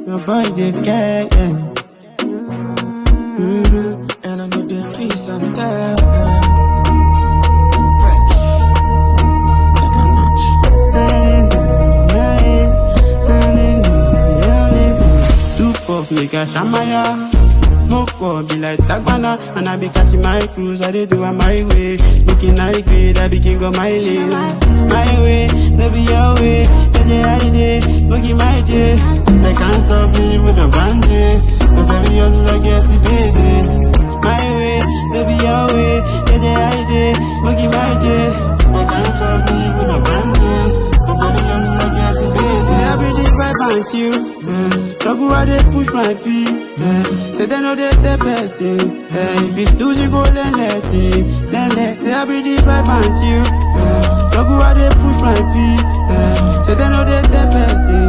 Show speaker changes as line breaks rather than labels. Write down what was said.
Your boy DavKel, yeah.
And I know they kiss and tell.
Make a shamaya, smoke be like Tagbana, and I be catching my cruise. I do it my way, looking high grade. I be king of my lane, my way, no be your way. I day, smoking my day. They can't stop me with a bandit, cause every hustle I get to pay. My way, no be your way. I day, smoking my day. They can't stop me with a bandit, cause every hustle I get to pay. I be this vibe and you. Trouble how they push my pee. Say they know they the best. If it's too, you go learn lesson. They have been the vibe and you. Trouble how they push my pee. Say they know they the best.